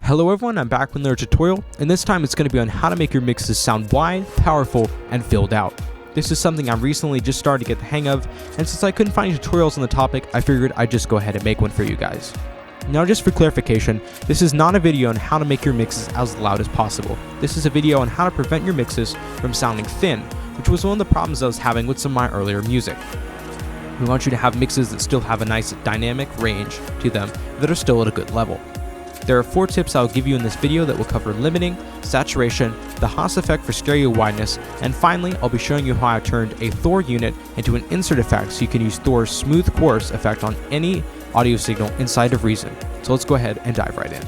Hello everyone, I'm back with another tutorial, and this time it's going to be on how to make your mixes sound wide, powerful, and filled out. This is something I'm recently just starting to get the hang of, and since I couldn't find any tutorials on the topic, I figured I'd just go ahead and make one for you guys. Now just for clarification, this is not a video on how to make your mixes as loud as possible. This is a video on how to prevent your mixes from sounding thin, which was one of the problems I was having with some of my earlier music. We want you to have mixes that still have a nice dynamic range to them that are still at a good level. There are 4 tips I'll give you in this video that will cover limiting, saturation, the Haas effect for stereo wideness, and finally I'll be showing you how I turned a Thor unit into an insert effect so you can use Thor's smooth chorus effect on any audio signal inside of Reason. So let's go ahead and dive right in.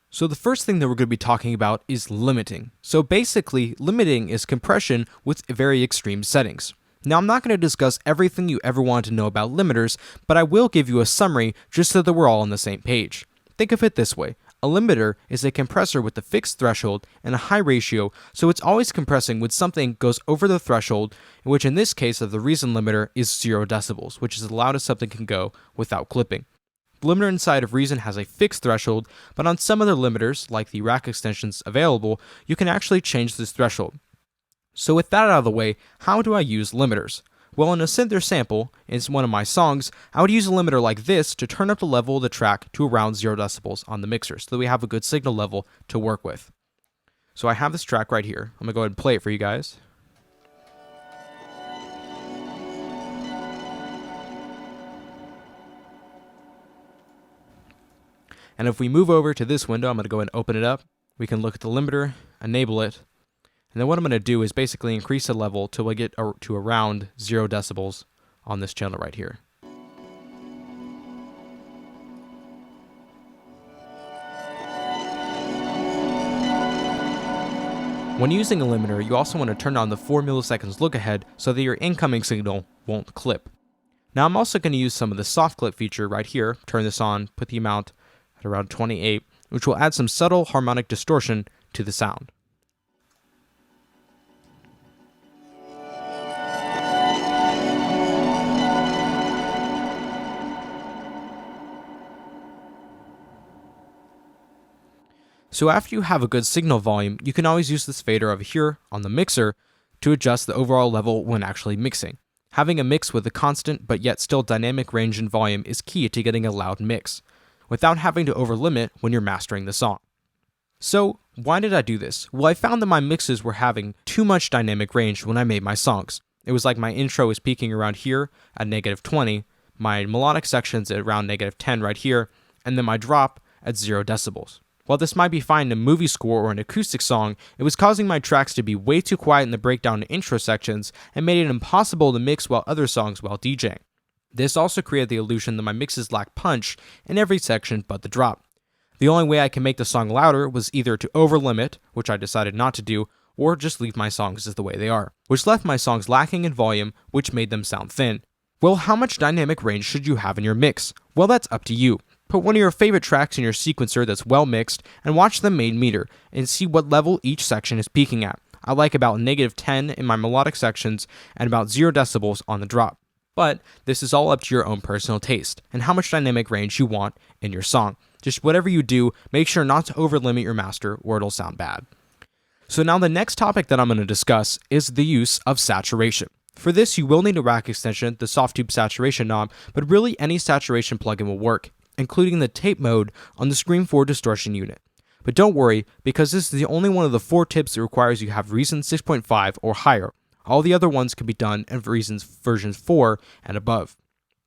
So the first thing that we're going to be talking about is limiting. So basically, limiting is compression with very extreme settings. Now, I'm not going to discuss everything you ever wanted to know about limiters, but I will give you a summary just so that we're all on the same page. Think of it this way. A limiter is a compressor with a fixed threshold and a high ratio, so it's always compressing when something goes over the threshold, which in this case of the Reason limiter is 0 decibels, which is the loudest something can go without clipping. The limiter inside of Reason has a fixed threshold, but on some other limiters, like the rack extensions available, you can actually change this threshold. So with that out of the way, how do I use limiters? Well, in a synth sample, in one of my songs, I would use a limiter like this to turn up the level of the track to around 0 decibels on the mixer so that we have a good signal level to work with. So I have this track right here. I'm going to go ahead and play it for you guys. And if we move over to this window, I'm going to go ahead and open it up. We can look at the limiter, enable it. And then what I'm going to do is basically increase the level till we get to around 0 decibels on this channel right here. When using a limiter, you also want to turn on the 4 milliseconds look ahead so that your incoming signal won't clip. Now I'm also going to use some of the soft clip feature right here, turn this on, put the amount at around 28, which will add some subtle harmonic distortion to the sound. So after you have a good signal volume, you can always use this fader over here on the mixer to adjust the overall level when actually mixing. Having a mix with a constant but yet still dynamic range and volume is key to getting a loud mix, without having to overlimit when you're mastering the song. So why did I do this? Well, I found that my mixes were having too much dynamic range when I made my songs. It was like my intro was peaking around here at -20, my melodic sections at around -10 right here, and then my drop at 0 decibels. While this might be fine in a movie score or an acoustic song, it was causing my tracks to be way too quiet in the breakdown and intro sections and made it impossible to mix other songs while DJing. This also created the illusion that my mixes lack punch in every section but the drop. The only way I can make the song louder was either to overlimit, which I decided not to do, or just leave my songs as the way they are, which left my songs lacking in volume, which made them sound thin. Well, how much dynamic range should you have in your mix? Well, that's up to you. Put one of your favorite tracks in your sequencer that's well mixed and watch the main meter and see what level each section is peaking at. I like about -10 in my melodic sections and about 0 decibels on the drop. But this is all up to your own personal taste and how much dynamic range you want in your song. Just whatever you do, make sure not to overlimit your master or it'll sound bad. So now the next topic that I'm going to discuss is the use of saturation. For this, you will need a rack extension, the softube saturation knob, but really any saturation plugin will work, including the tape mode on the Scream 4 distortion unit. But don't worry, because this is the only one of the 4 tips that requires you have Reason 6.5 or higher. All the other ones can be done in Reason's versions 4 and above.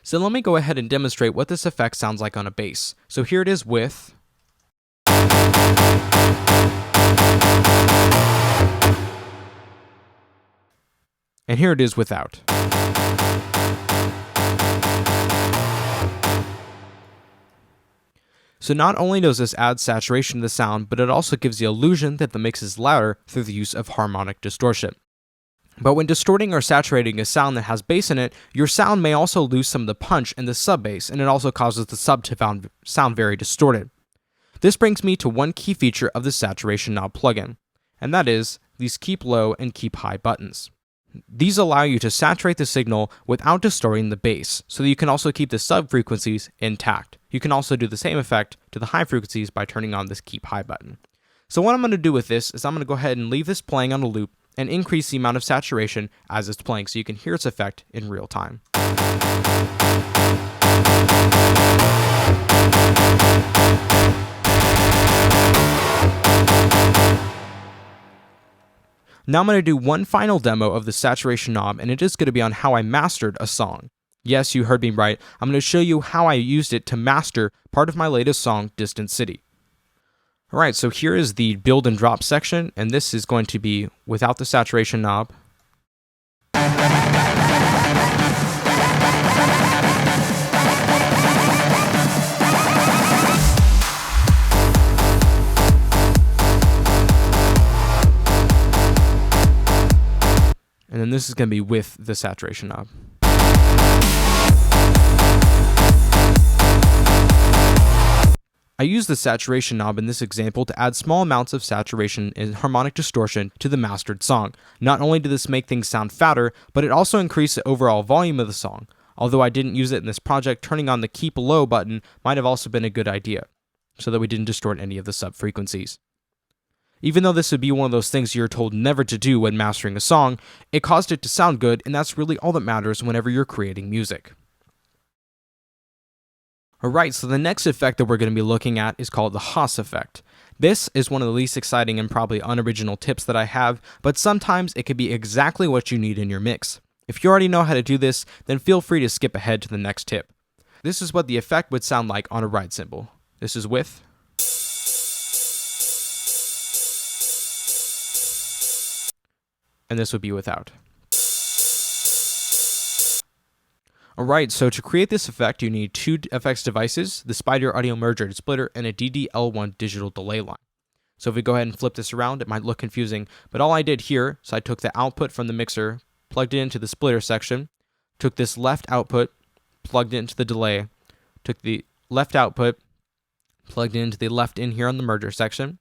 So let me go ahead and demonstrate what this effect sounds like on a bass. So here it is with. And here it is without. So not only does this add saturation to the sound, but it also gives the illusion that the mix is louder through the use of harmonic distortion. But when distorting or saturating a sound that has bass in it, your sound may also lose some of the punch in the sub bass, and it also causes the sub to sound very distorted. This brings me to one key feature of the saturation knob plugin, and that is these keep low and keep high buttons. These allow you to saturate the signal without distorting the bass, so that you can also keep the sub-frequencies intact. You can also do the same effect to the high frequencies by turning on this keep high button. So what I'm going to do with this is I'm going to go ahead and leave this playing on a loop and increase the amount of saturation as it's playing so you can hear its effect in real time. Now I'm going to do one final demo of the saturation knob, and it is going to be on how I mastered a song. Yes, you heard me right. I'm going to show you how I used it to master part of my latest song, Distant City. Alright, so here is the build and drop section, and this is going to be without the saturation knob. And then this is going to be with the saturation knob. I use the saturation knob in this example to add small amounts of saturation and harmonic distortion to the mastered song. Not only did this make things sound fatter, but it also increased the overall volume of the song. Although I didn't use it in this project, turning on the keep low button might have also been a good idea, so that we didn't distort any of the sub-frequencies. Even though this would be one of those things you're told never to do when mastering a song, it caused it to sound good, and that's really all that matters whenever you're creating music. Alright, so the next effect that we're going to be looking at is called the Haas effect. This is one of the least exciting and probably unoriginal tips that I have, but sometimes it can be exactly what you need in your mix. If you already know how to do this, then feel free to skip ahead to the next tip. This is what the effect would sound like on a ride cymbal. This is with. And this would be without. Alright, so to create this effect, you need two effects devices, the Spider audio merger and splitter, and a DD-L1 digital delay line. So if we go ahead and flip this around, it might look confusing, but all I did here, so I took the output from the mixer, plugged it into the splitter section, took this left output, plugged it into the delay, took the left output, plugged it into the left in here on the merger section,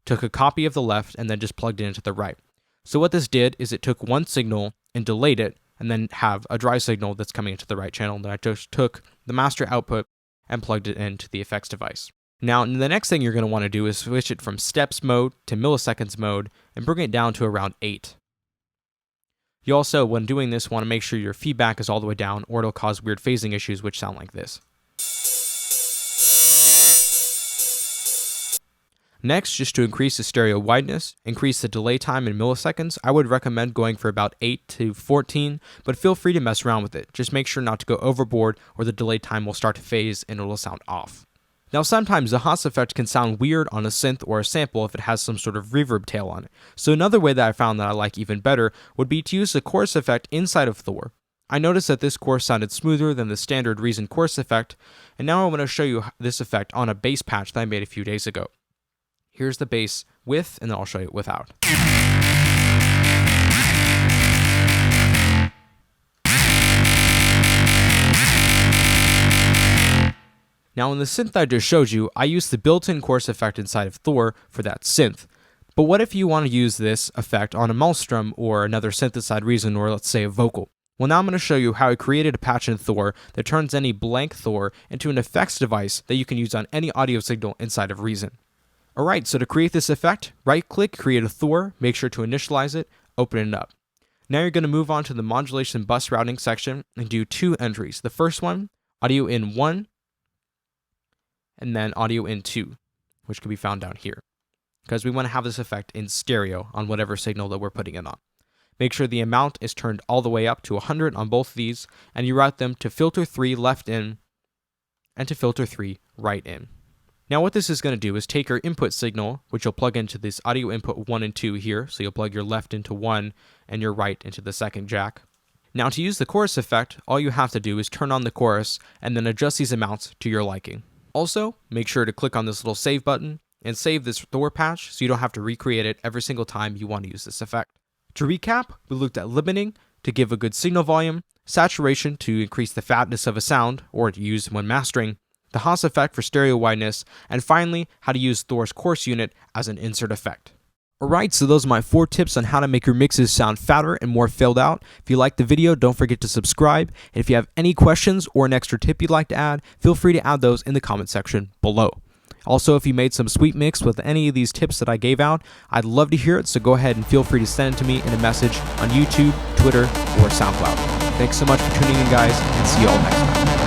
took a copy of the left, and then just plugged it into the right. So what this did is it took one signal and delayed it, and then have a dry signal that's coming into the right channel. And then I just took the master output and plugged it into the effects device. Now, the next thing you're going to want to do is switch it from steps mode to milliseconds mode and bring it down to around 8. You also, when doing this, want to make sure your feedback is all the way down, or it'll cause weird phasing issues which sound like this. Next, just to increase the stereo wideness, increase the delay time in milliseconds, I would recommend going for about 8 to 14, but feel free to mess around with it. Just make sure not to go overboard or the delay time will start to phase and it will sound off. Now sometimes the Haas effect can sound weird on a synth or a sample if it has some sort of reverb tail on it. So another way that I found that I like even better would be to use the chorus effect inside of Thor. I noticed that this chorus sounded smoother than the standard Reason chorus effect, and now I want to show you this effect on a bass patch that I made a few days ago. Here's the bass with, and then I'll show you without. Now in the synth I just showed you, I used the built-in chorus effect inside of Thor for that synth. But what if you want to use this effect on a Maelstrom or another synthesized Reason, or let's say a vocal? Well, now I'm going to show you how I created a patch in Thor that turns any blank Thor into an effects device that you can use on any audio signal inside of Reason. Alright, so to create this effect, right-click, create a Thor, make sure to initialize it, open it up. Now you're going to move on to the modulation bus routing section and do two entries. The first one, audio in 1, and then audio in 2, which can be found down here, because we want to have this effect in stereo on whatever signal that we're putting it on. Make sure the amount is turned all the way up to 100 on both of these, and you route them to filter 3 left in, and to filter 3 right in. Now what this is going to do is take your input signal, which you'll plug into this audio input 1 and 2 here, so you'll plug your left into 1 and your right into the second jack. Now to use the chorus effect, all you have to do is turn on the chorus and then adjust these amounts to your liking. Also, make sure to click on this little save button and save this Thor patch so you don't have to recreate it every single time you want to use this effect. To recap, we looked at limiting to give a good signal volume, saturation to increase the fatness of a sound or to use when mastering, the Haas effect for stereo wideness, and finally, how to use Thor's chorus unit as an insert effect. Alright, so those are my 4 tips on how to make your mixes sound fatter and more filled out. If you liked the video, don't forget to subscribe. And if you have any questions or an extra tip you'd like to add, feel free to add those in the comment section below. Also, if you made some sweet mix with any of these tips that I gave out, I'd love to hear it, so go ahead and feel free to send it to me in a message on YouTube, Twitter, or SoundCloud. Thanks so much for tuning in, guys, and see you all next time.